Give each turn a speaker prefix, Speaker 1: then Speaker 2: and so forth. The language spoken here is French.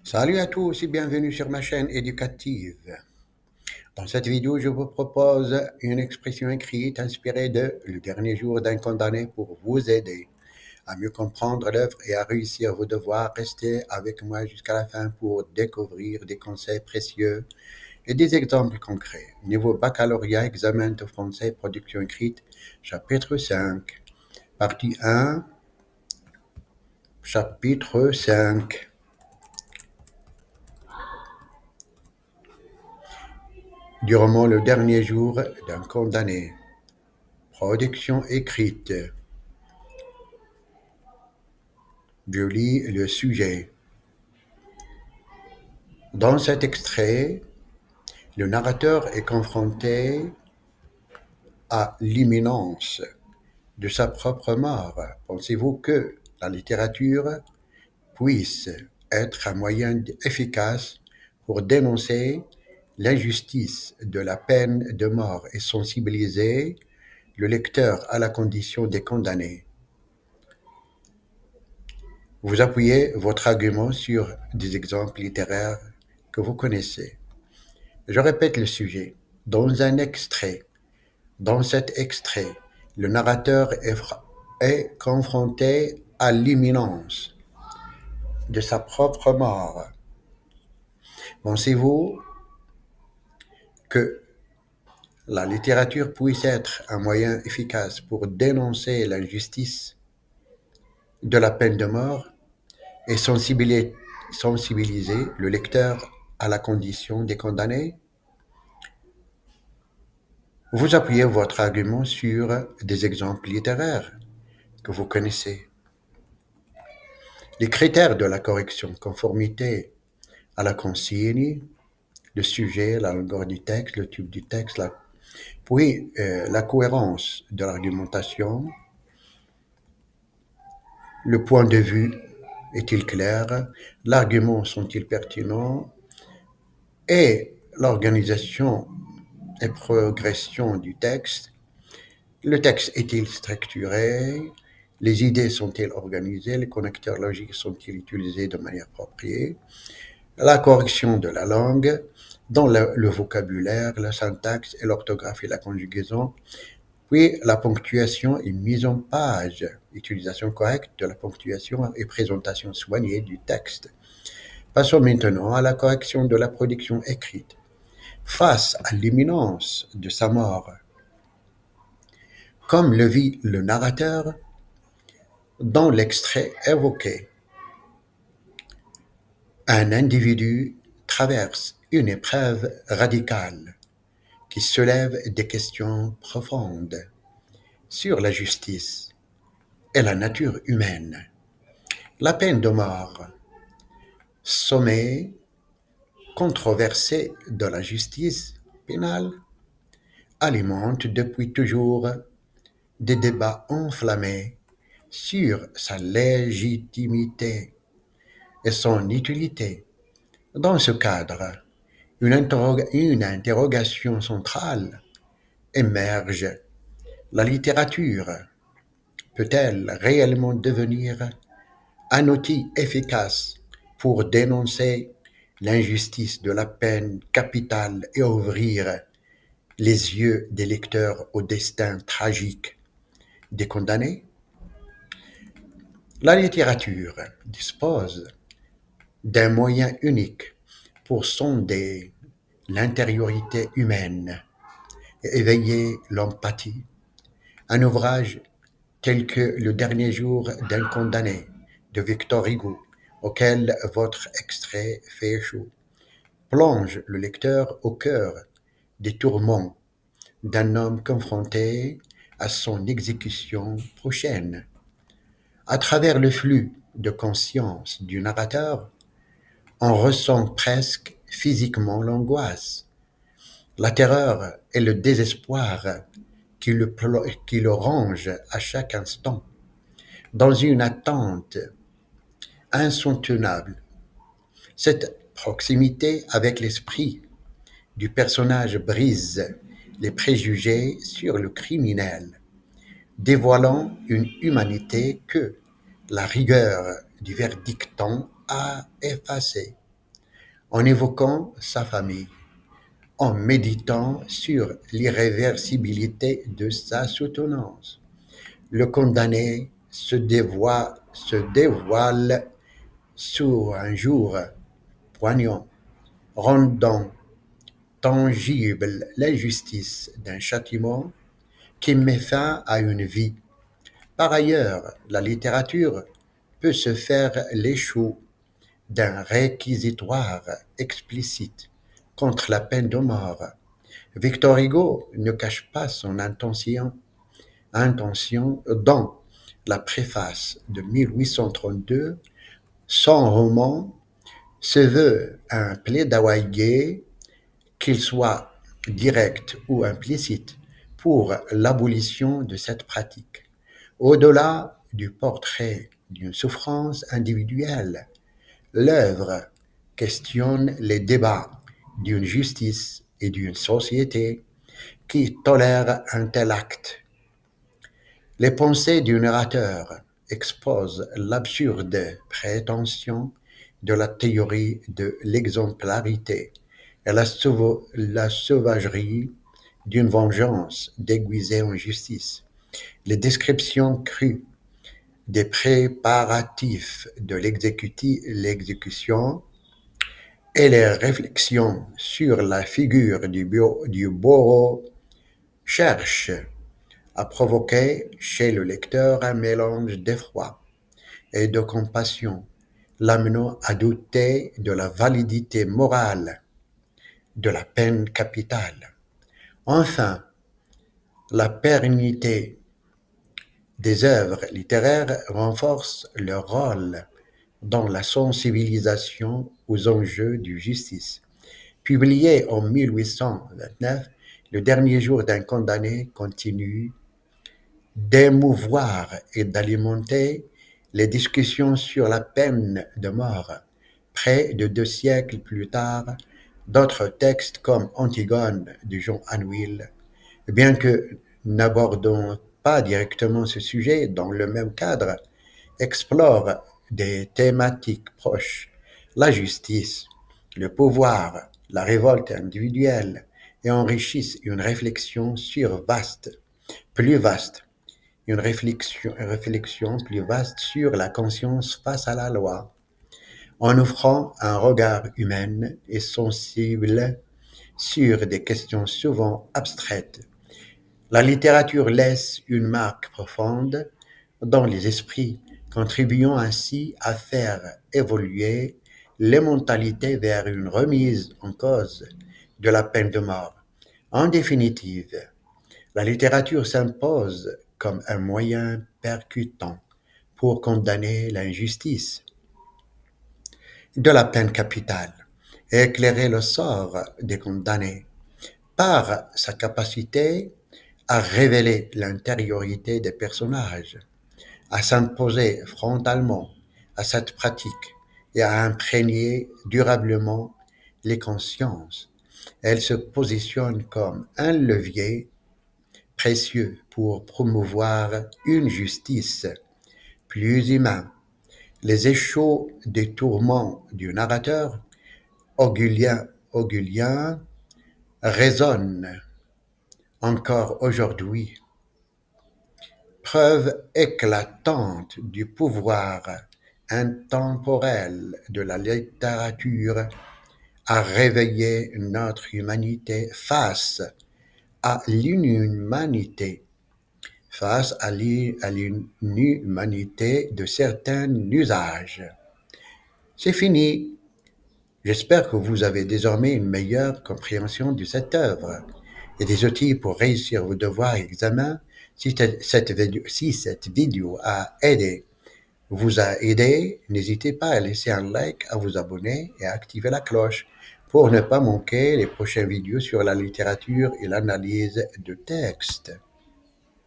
Speaker 1: Salut à tous et bienvenue sur ma chaîne éducative. Dans cette vidéo, je vous propose une expression écrite inspirée de Le dernier jour d'un condamné pour vous aider à mieux comprendre l'œuvre et à réussir vos devoirs. Restez avec moi jusqu'à la fin pour découvrir des conseils précieux et des exemples concrets. Niveau baccalauréat, examen de français, production écrite, chapitre 5, partie 1, chapitre 5. Durant le dernier jour d'un condamné. Production écrite. Je lis le sujet. Dans cet extrait, le narrateur est confronté à l'imminence de sa propre mort. Pensez-vous que la littérature puisse être un moyen efficace pour dénoncer l'injustice de la peine de mort et sensibiliser le lecteur à la condition des condamnés? Vous appuyez votre argument sur des exemples littéraires que vous connaissez. Je répète le sujet. Dans cet extrait, le narrateur est confronté à l'imminence de sa propre mort. Pensez-vous que la littérature puisse être un moyen efficace pour dénoncer l'injustice de la peine de mort et sensibiliser le lecteur à la condition des condamnés? Vous appuyez votre argument sur des exemples littéraires que vous connaissez. Les critères de la correction, conformité à la consigne, le sujet, la longueur du texte, le type du texte, puis la cohérence de l'argumentation, le point de vue est-il clair, l'argument sont-ils pertinents, et l'organisation et progression du texte. Le texte est-il structuré? Les idées sont-elles organisées? Les connecteurs logiques sont-ils utilisés de manière appropriée? La correction de la langue, dans le vocabulaire, la syntaxe et l'orthographe et la conjugaison, puis la ponctuation et mise en page, utilisation correcte de la ponctuation et présentation soignée du texte. Passons maintenant à la correction de la production écrite. Face à l'imminence de sa mort, comme le vit le narrateur dans l'extrait évoqué, un individu traverse une épreuve radicale qui soulève des questions profondes sur la justice et la nature humaine. La peine de mort, sommet controversé de la justice pénale, alimente depuis toujours des débats enflammés sur sa légitimité et son utilité. Dans ce cadre, une interrogation centrale émerge. La littérature peut-elle réellement devenir un outil efficace pour dénoncer l'injustice de la peine capitale et ouvrir les yeux des lecteurs au destin tragique des condamnés? La littérature dispose d'un moyen unique pour sonder l'intériorité humaine et éveiller l'empathie. Un ouvrage tel que Le dernier jour d'un condamné de Victor Hugo, auquel votre extrait fait écho, plonge le lecteur au cœur des tourments d'un homme confronté à son exécution prochaine. À travers le flux de conscience du narrateur, on ressent presque physiquement l'angoisse, la terreur et le désespoir qui le rongent à chaque instant, dans une attente insoutenable. Cette proximité avec l'esprit du personnage brise les préjugés sur le criminel, dévoilant une humanité que la rigueur du verdict tend à effacer. en évoquant sa famille, en méditant sur l'irréversibilité de sa soutenance. Le condamné se dévoile sous un jour poignant, rendant tangible l'injustice d'un châtiment qui met fin à une vie. Par ailleurs, la littérature peut se faire l'écho d'un réquisitoire explicite contre la peine de mort. Victor Hugo ne cache pas son intention dans la préface de 1832. Son roman se veut un plaidoyer, qu'il soit direct ou implicite, pour l'abolition de cette pratique. Au-delà du portrait d'une souffrance individuelle, l'œuvre questionne les débats d'une justice et d'une société qui tolère un tel acte. Les pensées du narrateur exposent l'absurde prétention de la théorie de l'exemplarité et la sauvagerie d'une vengeance déguisée en justice. Les descriptions crues des préparatifs de l'exécution et les réflexions sur la figure du bourreau cherchent à provoquer chez le lecteur un mélange d'effroi et de compassion, l'amenant à douter de la validité morale de la peine capitale. Enfin, la pérennité des œuvres littéraires renforce leur rôle dans la sensibilisation aux enjeux de justice. Publié en 1829, Le dernier jour d'un condamné continue d'émouvoir et d'alimenter les discussions sur la peine de mort. Près de 2 siècles plus tard, d'autres textes comme Antigone de Jean Anouilh, bien que n'abordant pas directement ce sujet dans le même cadre, explorent des thématiques proches: la justice, le pouvoir, la révolte individuelle, et enrichissent une réflexion plus vaste, une réflexion plus vaste sur la conscience face à la loi, en offrant un regard humain et sensible sur des questions souvent abstraites. La littérature laisse une marque profonde dans les esprits, contribuant ainsi à faire évoluer les mentalités vers une remise en cause de la peine de mort. En définitive, la littérature s'impose comme un moyen percutant pour condamner l'injustice de la peine capitale et éclairer le sort des condamnés par sa capacité à révéler l'intériorité des personnages, à s'imposer frontalement à cette pratique et à imprégner durablement les consciences. Elle se positionne comme un levier précieux pour promouvoir une justice plus humaine. Les échos des tourments du narrateur Augulien résonnent encore aujourd'hui, preuve éclatante du pouvoir intemporel de la littérature à réveiller notre humanité à l'inhumanité, face à l'inhumanité de certains usages. C'est fini. J'espère que vous avez désormais une meilleure compréhension de cette œuvre et des outils pour réussir vos devoirs et examens. Si cette vidéo vous a aidé, n'hésitez pas à laisser un like, à vous abonner et à activer la cloche pour ne pas manquer les prochaines vidéos sur la littérature et l'analyse de textes.